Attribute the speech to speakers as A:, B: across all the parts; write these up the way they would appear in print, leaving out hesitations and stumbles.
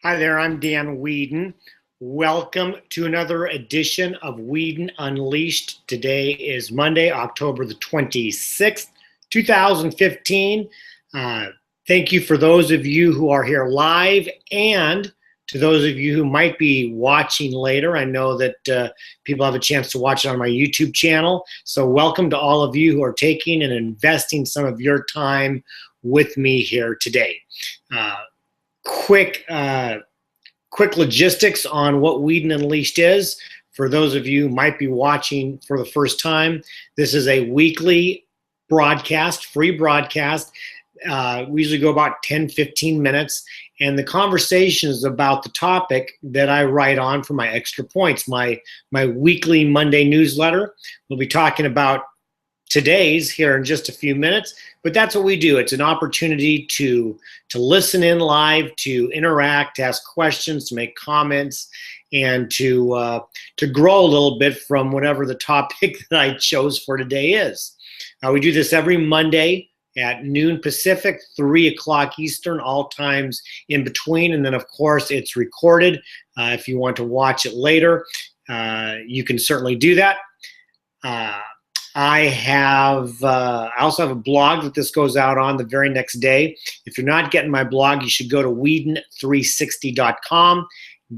A: Hi there, I'm Dan Weedin. Welcome to another edition of Weedin Unleashed. Today is Monday, October the 26th, 2015. Thank you for those of you who are here live and to those of you who might be watching later. I know that people have a chance to watch it on my YouTube channel. So welcome to all of you who are taking and investing some of your time with me here today. Quick logistics on what Weedin Unleashed is. For those of you who might be watching for the first time, this is a weekly broadcast, free broadcast. We usually go about 10-15 minutes, and the conversation is about the topic that I write on for my extra points, my weekly Monday newsletter. We'll be talking about today's here in just a few minutes, but that's what we do. It's an opportunity to listen in live, to interact, to ask questions, to make comments, and to grow a little bit from whatever the topic that I chose for today is. We do this every Monday at noon Pacific, 3 o'clock Eastern, all times in between. And then, of course, it's recorded. If you want to watch it later, you can certainly do that. I also have a blog that this goes out on the very next day. If you're not getting my blog, you should go to Weedin360.com,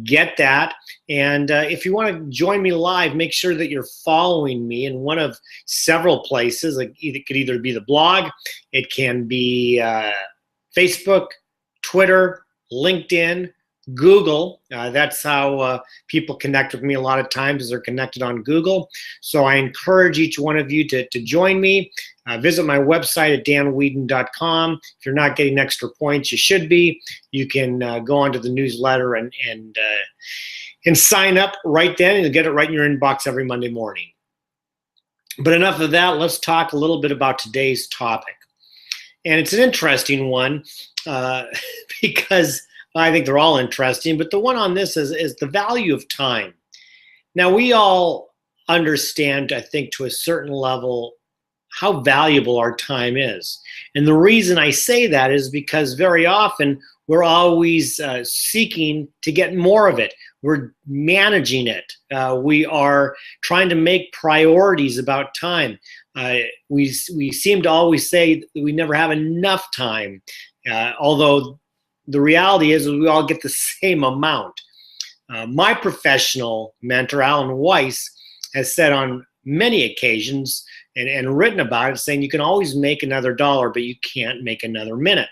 A: get that. And if you want to join me live, make sure that you're following me in one of several places. It could either be the blog, it can be Facebook, Twitter, LinkedIn, Google. That's how people connect with me a lot of times, is they're connected on Google. So I encourage each one of you to join me. Visit my website at danweedin.com. If you're not getting extra points, you should be. You can go onto the newsletter and sign up right then, and you'll get it right in your inbox every Monday morning. But enough of that. Let's talk a little bit about today's topic. And it's an interesting one because I think they're all interesting, but the one on this is the value of time. Now, we all understand, I think, to a certain level, how valuable our time is. And the reason I say that is because very often we're always seeking to get more of it. We're managing it. We are trying to make priorities about time. We seem to always say that we never have enough time, although the reality is we all get the same amount. My professional mentor, Alan Weiss, has said on many occasions and written about it, saying you can always make another dollar, but you can't make another minute.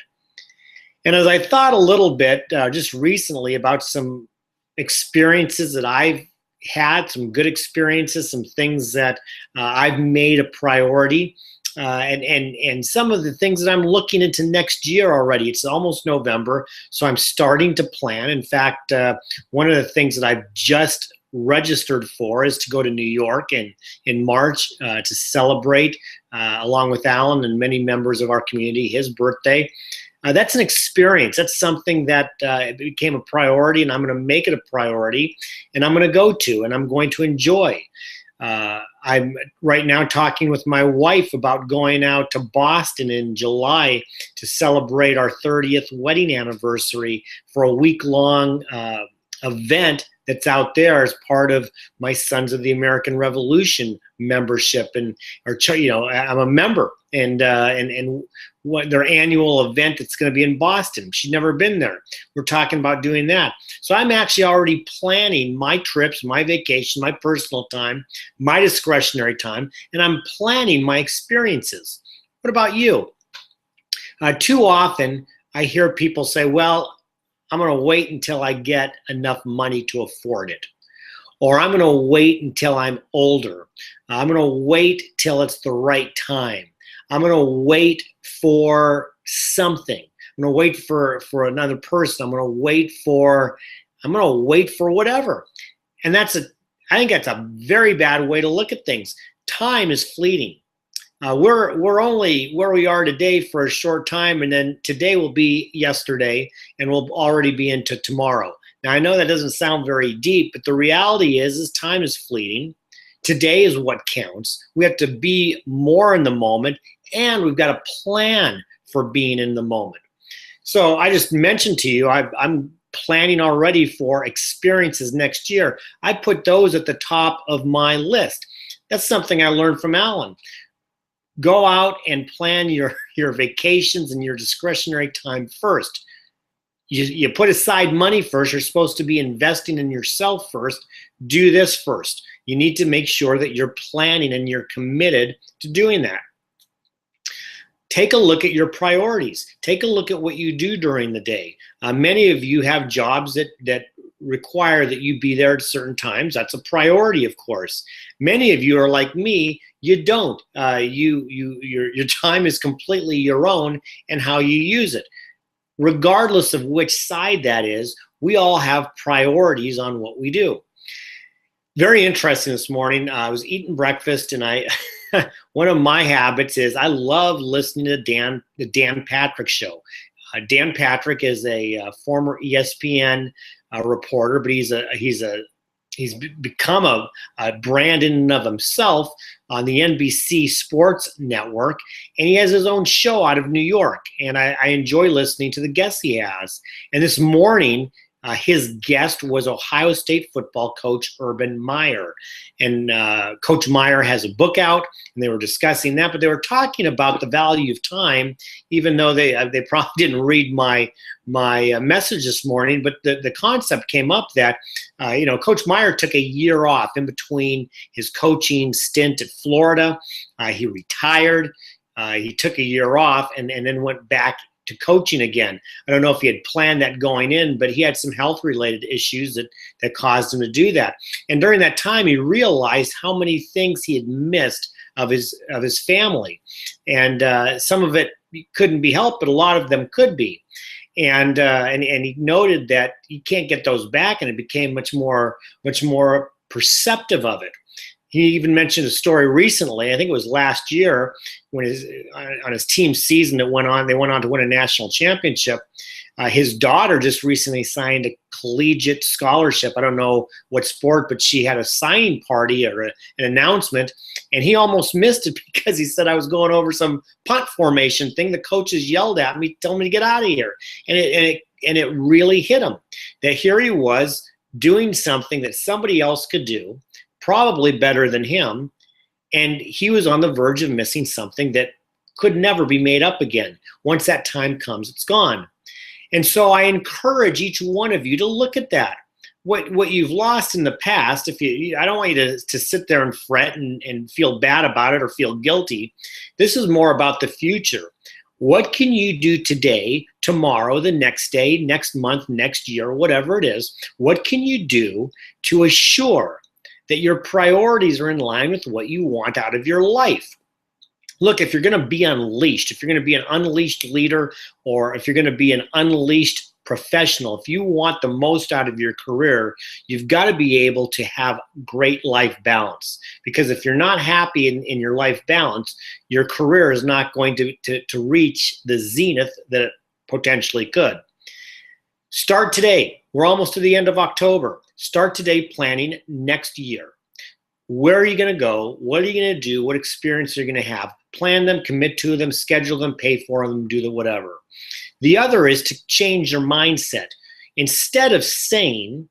A: And as I thought a little bit just recently about some experiences that I've had, some good experiences, some things that I've made a priority, and some of the things that I'm looking into next year already. It's almost November, so I'm starting to plan. In fact, one of the things that I've just registered for is to go to New York in March to celebrate, along with Alan and many members of our community, his birthday. That's an experience. That's something that became a priority, and I'm going to make it a priority, and I'm going to go to, and I'm going to enjoy. I'm right now talking with my wife about going out to Boston in July to celebrate our 30th wedding anniversary for a week-long event that's out there as part of my Sons of the American Revolution membership, I'm a member, and what their annual event that's going to be in Boston. She's never been there. We're talking about doing that. So I'm actually already planning my trips, my vacation, my personal time, my discretionary time, and I'm planning my experiences. What about you? Too often I hear people say, well, I'm going to wait until I get enough money to afford it. Or I'm going to wait until I'm older. I'm going to wait till it's the right time. I'm going to wait for something. I'm going to wait for another person. I'm going to wait for whatever. And I think that's a very bad way to look at things. Time is fleeting. We're only where we are today for a short time, and then today will be yesterday, and we'll already be into tomorrow. Now, I know that doesn't sound very deep, but the reality is time is fleeting. Today is what counts. We have to be more in the moment, and we've got to plan for being in the moment. So I just mentioned to you, I'm planning already for experiences next year. I put those at the top of my list. That's something I learned from Alan. Go out and plan your vacations and your discretionary time first. You put aside money first. You're supposed to be investing in yourself first. Do this first. You need to make sure that you're planning and you're committed to doing that. Take a look at your priorities. Take a look at what you do during the day. Many of you have jobs that require that you be there at certain times. That's a priority, of course. Many of you are like me. You don't. Your time is completely your own and how you use it. Regardless of which side that is, we all have priorities on what we do. Very interesting this morning. I was eating breakfast, and one of my habits is I love listening to the Dan Patrick Show. Dan Patrick is a former ESPN reporter, but he's become a brand in and of himself on the NBC Sports Network, and he has his own show out of New York, and I enjoy listening to the guests he has. And this morning, his guest was Ohio State football coach Urban Meyer. And Coach Meyer has a book out, and they were discussing that, but they were talking about the value of time, even though they probably didn't read my message this morning. But the concept came up that, Coach Meyer took a year off in between his coaching stint at Florida. He retired. He took a year off and then went back to coaching again. I don't know if he had planned that going in, but he had some health-related issues that caused him to do that. And during that time, he realized how many things he had missed of his family, and some of it couldn't be helped, but a lot of them could be. And he noted that you can't get those back, and it became much more perceptive of it. He even mentioned a story recently, I think it was last year, when on his team's season they went on to win a national championship. His daughter just recently signed a collegiate scholarship. I don't know what sport, but she had a signing party or an announcement, and he almost missed it because he said, I was going over some punt formation thing. The coaches yelled at me, telling me to get out of here. And it really hit him that here he was doing something that somebody else could do, probably better than him, and he was on the verge of missing something that could never be made up again. Once that time comes, it's gone. And so I encourage each one of you to look at that. What you've lost in the past, I don't want you to sit there and fret and feel bad about it or feel guilty. This is more about the future. What can you do today, tomorrow, the next day, next month, next year, whatever it is? What can you do to assure that your priorities are in line with what you want out of your life? Look, if you're going to be unleashed, if you're going to be an unleashed leader, or if you're going to be an unleashed professional, if you want the most out of your career, you've got to be able to have great life balance. Because if you're not happy in your life balance, your career is not going to reach the zenith that it potentially could. Start today. We're almost to the end of October. Start today planning next year. Where are you going to go? What are you going to do? What experience are you going to have? Plan them, commit to them, schedule them, pay for them, do the whatever. The other is to change your mindset. Instead of saying,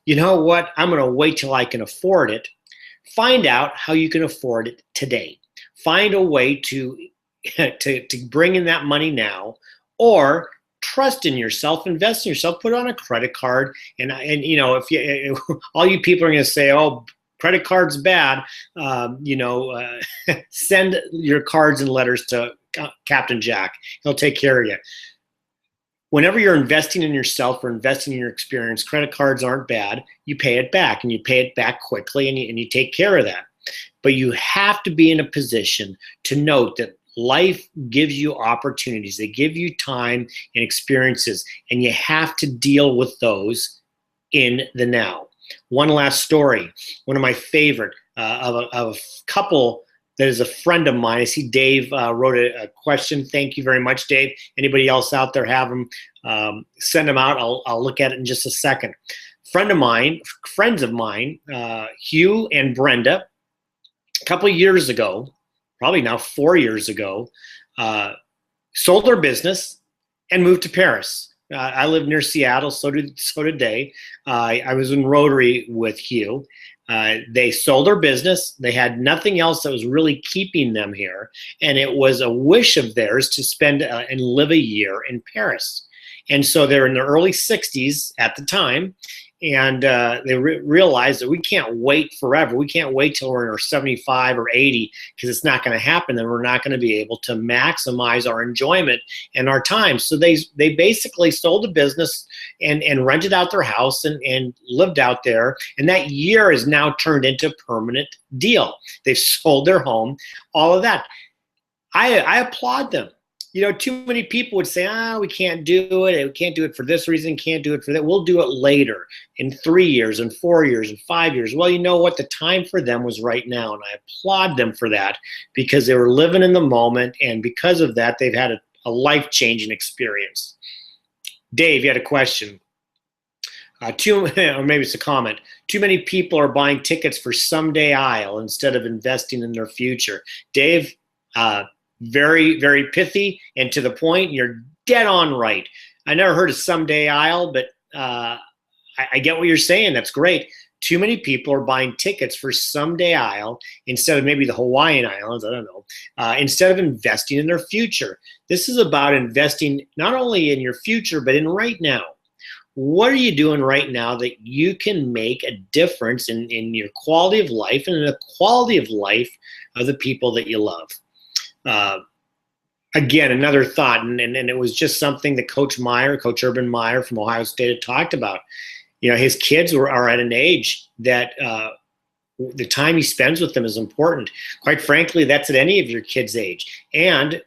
A: you know what, I'm going to wait till I can afford it, find out how you can afford it today. Find a way to bring in that money now, or trust in yourself, invest in yourself, put on a credit card. And if all you people are going to say, oh, credit card's bad, send your cards and letters to Captain Jack. He'll take care of you. Whenever you're investing in yourself or investing in your experience, credit cards aren't bad. You pay it back, and you pay it back quickly, and you take care of that. But you have to be in a position to note that life gives you opportunities. They give you time and experiences, and you have to deal with those in the now. One last story. One of my favorite of a couple that is a friend of mine. I see Dave wrote a question. Thank you very much, Dave. Anybody else out there have them, send them out. I'll look at it in just a second. Friends of mine, Hugh and Brenda, a couple of years ago, probably now 4 years ago, sold their business and moved to Paris. I live near Seattle, so did they. I was in Rotary with Hugh. They sold their business. They had nothing else that was really keeping them here. And it was a wish of theirs to spend and live a year in Paris. And so they're in their early 60s at the time. And they realized that we can't wait forever. We can't wait till we're in our 75 or 80 because it's not going to happen. Then we're not going to be able to maximize our enjoyment and our time. So they basically sold the business and rented out their house and lived out there. And that year is now turned into a permanent deal. They've sold their home, all of that. I applaud them. You know, too many people would say, we can't do it. We can't do it for this reason, can't do it for that. We'll do it later in 3 years and 4 years and 5 years. Well, you know what? The time for them was right now. And I applaud them for that because they were living in the moment. And because of that, they've had a life-changing experience. Dave, you had a question. Or maybe it's a comment. Too many people are buying tickets for someday I'll instead of investing in their future. Dave, very, very pithy and to the point. You're dead on right. I never heard of someday I'll, but I get what you're saying. That's great. Too many people are buying tickets for someday I'll instead of maybe the Hawaiian Islands. I don't know. Instead of investing in their future. This is about investing not only in your future, but in right now. What are you doing right now that you can make a difference in your quality of life and in the quality of life of the people that you love? Again, another thought, and it was just something that Coach Urban Meyer from Ohio State had talked about. You know, his kids are at an age that the time he spends with them is important. Quite frankly, that's at any of your kids' age. And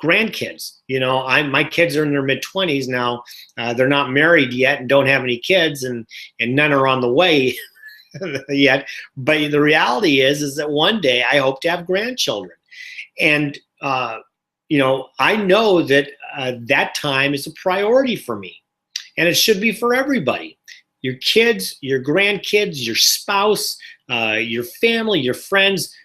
A: grandkids, you know, my kids are in their mid-20s now. They're not married yet and don't have any kids, and none are on the way yet. But the reality is that one day I hope to have grandchildren. And, you know, I know that that time is a priority for me, and it should be for everybody. Your kids, your grandkids, your spouse, your family, your friends.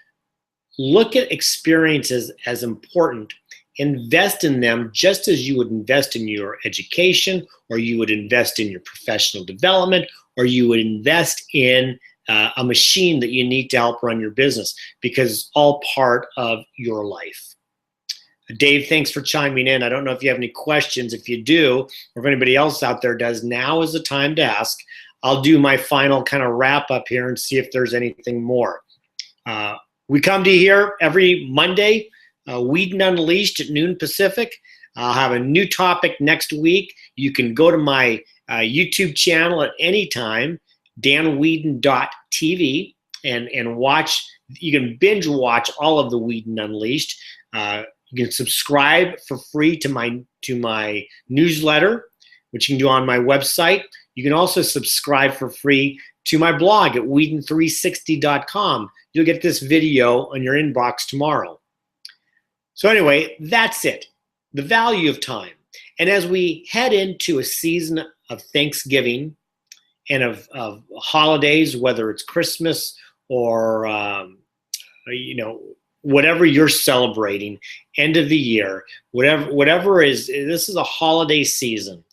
A: Look at experiences as important. Invest in them just as you would invest in your education, or you would invest in your professional development, or you would invest in a machine that you need to help run your business, because it's all part of your life. Dave, thanks for chiming in. I don't know if you have any questions. If you do, or if anybody else out there does, now is the time to ask. I'll do my final kind of wrap up here and see if there's anything more. We come to you here every Monday, Weedin Unleashed at noon Pacific. I'll have a new topic next week. You can go to my YouTube channel at any time, danweedin.tv, and watch. You can binge watch all of the Weedin Unleashed. You can subscribe for free to my newsletter, which you can do on my website. You can also subscribe for free to my blog at weedin360.com. You'll get this video on your inbox tomorrow. So anyway, that's it. The value of time. And as we head into a season of Thanksgiving and of holidays, whether it's Christmas or you know, whatever you're celebrating, end of the year, whatever is, this is a holiday season.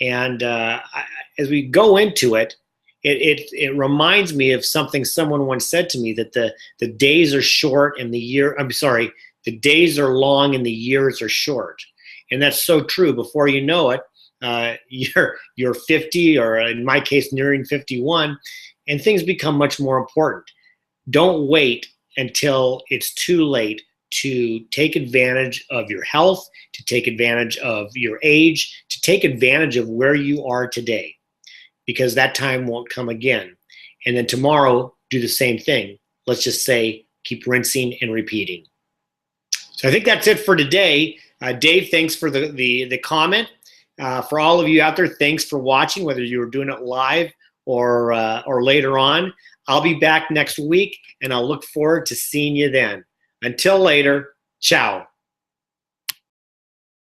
A: And as we go into it, it reminds me of something someone once said to me, that the days are short and the days are long and the years are short. And that's so true. Before you know it, you're 50, or in my case, nearing 51, and things become much more important. Don't wait until it's too late to take advantage of your health, to take advantage of your age, to take advantage of where you are today, because that time won't come again. And then tomorrow, do the same thing. Let's just say, keep rinsing and repeating. So I think that's it for today. Dave, thanks for the comment. For all of you out there, thanks for watching, whether you were doing it live or later on. I'll be back next week, and I'll look forward to seeing you then. Until later, ciao.